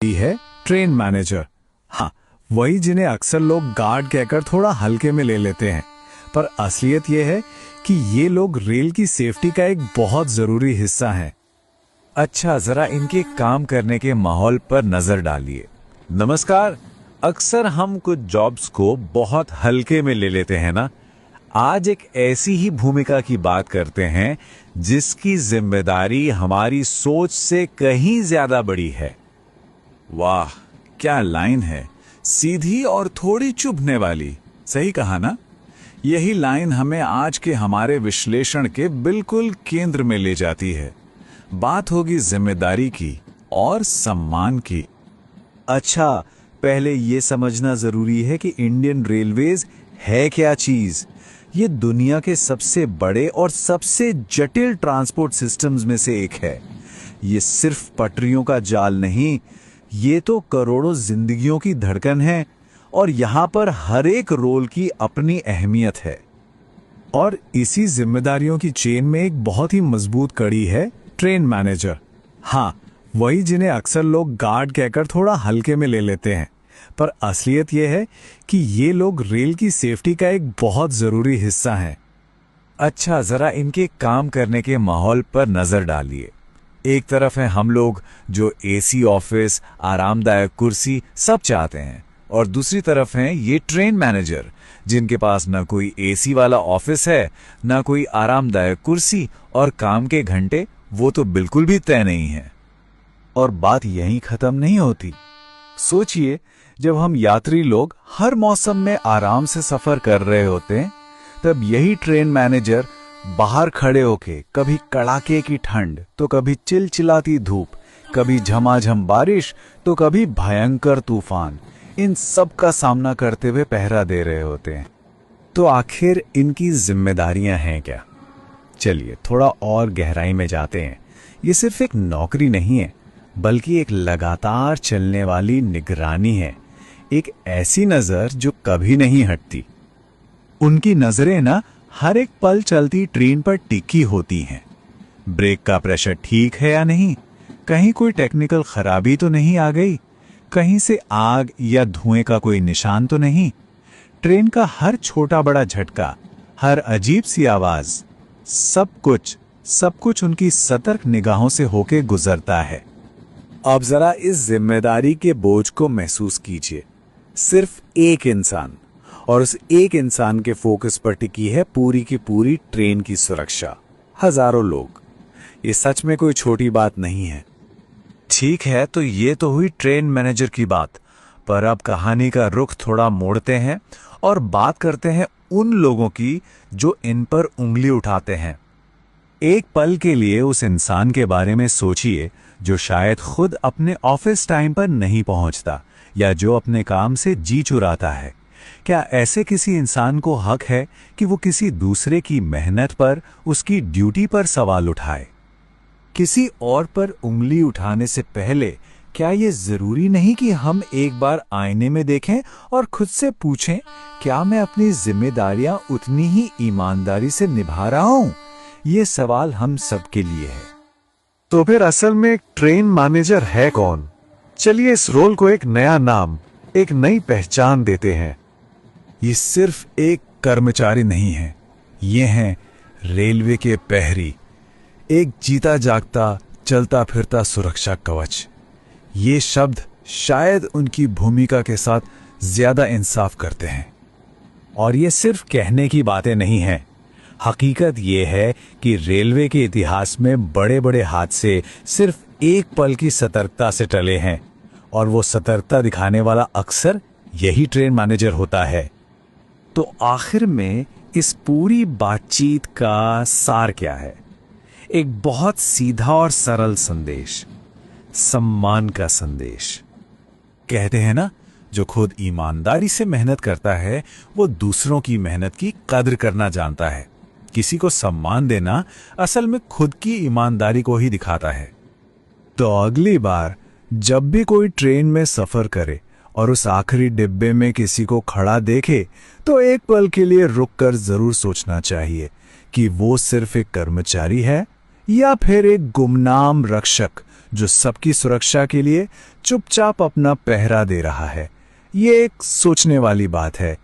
है train manager. हाँ, वही जिन्हें अक्सर लोग गार्ड कहकर थोड़ा हल्के में ले लेते हैं, पर असलियत यह है कि ये लोग रेल की सेफ्टी का एक बहुत जरूरी हिस्सा हैं। अच्छा, जरा इनके काम करने के माहौल पर नजर डालिए। नमस्कार। अक्सर हम कुछ जॉब्स को बहुत हल्के में ले लेते हैं ना। आज एक ऐसी ही भूमिका की बात करते हैं जिसकी जिम्मेदारी हमारी सोच से कहीं ज्यादा बड़ी है। वाह, क्या लाइन है, सीधी और थोड़ी चुभने वाली। सही कहा ना? यही लाइन हमें आज के हमारे विश्लेषण के बिल्कुल केंद्र में ले जाती है। बात होगी जिम्मेदारी की और सम्मान की। अच्छा, पहले ये समझना जरूरी है कि इंडियन रेलवेज है क्या चीज। ये दुनिया के सबसे बड़े और सबसे जटिल ट्रांसपोर्ट सिस्टम्स में से एक है। ये सिर्फ पटरियों का जाल नहीं, ये तो करोड़ों जिंदगियों की धड़कन है और यहाँ पर हर एक रोल की अपनी अहमियत है। और इसी जिम्मेदारियों की चेन में एक बहुत ही मजबूत कड़ी है ट्रेन मैनेजर। हाँ, वही जिन्हें अक्सर लोग गार्ड कहकर थोड़ा हल्के में ले लेते हैं, पर असलियत यह है कि ये लोग रेल की सेफ्टी का एक बहुत जरूरी हिस्सा हैं। अच्छा, जरा इनके काम करने के माहौल पर नजर डालिए। एक तरफ है हम लोग जो एसी ऑफिस, आरामदायक कुर्सी सब चाहते हैं, और दूसरी तरफ हैं ये ट्रेन मैनेजर जिनके पास ना कोई एसी वाला ऑफिस है, ना कोई आरामदायक कुर्सी, और काम के घंटे वो तो बिल्कुल भी तय नहीं है। और बात यहीं खत्म नहीं होती। सोचिए, जब हम यात्री लोग हर मौसम में आराम से सफर कर रहे होते हैं, तब यही ट्रेन मैनेजर बाहर खड़े होके कभी कड़ाके की ठंड तो कभी चिलचिलाती धूप, कभी झमाझम बारिश तो कभी भयंकर तूफान, इन सब का सामना करते हुए पहरा दे रहे होते हैं। तो आखिर इनकी जिम्मेदारियां हैं क्या? चलिए थोड़ा और गहराई में जाते हैं। ये सिर्फ एक नौकरी नहीं है, बल्कि एक लगातार चलने वाली निगरानी है। एक ऐसी नजर जो कभी नहीं हटती। उनकी नजरें ना हर एक पल चलती ट्रेन पर टिकी होती हैं। ब्रेक का प्रेशर ठीक है या नहीं, कहीं कोई टेक्निकल खराबी तो नहीं आ गई, कहीं से आग या धुएं का कोई निशान तो नहीं। ट्रेन का हर छोटा बड़ा झटका, हर अजीब सी आवाज, सब कुछ उनकी सतर्क निगाहों से होके गुजरता है। अब जरा इस जिम्मेदारी के बोझ को महसूस कीजिए। सिर्फ एक इंसान, और उस एक इंसान के फोकस पर टिकी है पूरी की पूरी ट्रेन की सुरक्षा। हजारों लोग। ये सच में कोई छोटी बात नहीं है। ठीक है, तो ये तो हुई ट्रेन मैनेजर की बात, पर अब कहानी का रुख थोड़ा मोड़ते हैं और बात करते हैं उन लोगों की जो इन पर उंगली उठाते हैं। एक पल के लिए उस इंसान के बारे में सोचिए जो शायद खुद अपने ऑफिस टाइम पर नहीं पहुंचता, या जो अपने काम से जी चुराता है। क्या ऐसे किसी इंसान को हक है कि वो किसी दूसरे की मेहनत पर, उसकी ड्यूटी पर सवाल उठाए? किसी और पर उंगली उठाने से पहले क्या ये जरूरी नहीं कि हम एक बार आईने में देखें और खुद से पूछें, क्या मैं अपनी जिम्मेदारियां उतनी ही ईमानदारी से निभा रहा हूं? ये सवाल हम सबके लिए है। तो फिर असल में एक ट्रेन मैनेजर है कौन? चलिए इस रोल को एक नया नाम, एक नई पहचान देते हैं। ये सिर्फ एक कर्मचारी नहीं है, ये हैं रेलवे के प्रहरी, एक जीता जागता चलता फिरता सुरक्षा कवच। ये शब्द शायद उनकी भूमिका के साथ ज्यादा इंसाफ करते हैं। और ये सिर्फ कहने की बातें नहीं हैं। हकीकत ये है कि रेलवे के इतिहास में बड़े बड़े हादसे सिर्फ एक पल की सतर्कता से टले हैं, और वो सतर्कता दिखाने वाला अक्सर यही ट्रेन मैनेजर होता है। तो आखिर में इस पूरी बातचीत का सार क्या है? एक बहुत सीधा और सरल संदेश, सम्मान का संदेश। कहते हैं ना, जो खुद ईमानदारी से मेहनत करता है वो दूसरों की मेहनत की कद्र करना जानता है। किसी को सम्मान देना असल में खुद की ईमानदारी को ही दिखाता है। तो अगली बार जब भी कोई ट्रेन में सफर करे और उस आखिरी डिब्बे में किसी को खड़ा देखे, तो एक पल के लिए रुककर जरूर सोचना चाहिए कि वो सिर्फ एक कर्मचारी है या फिर एक गुमनाम रक्षक जो सबकी सुरक्षा के लिए चुपचाप अपना पहरा दे रहा है। ये एक सोचने वाली बात है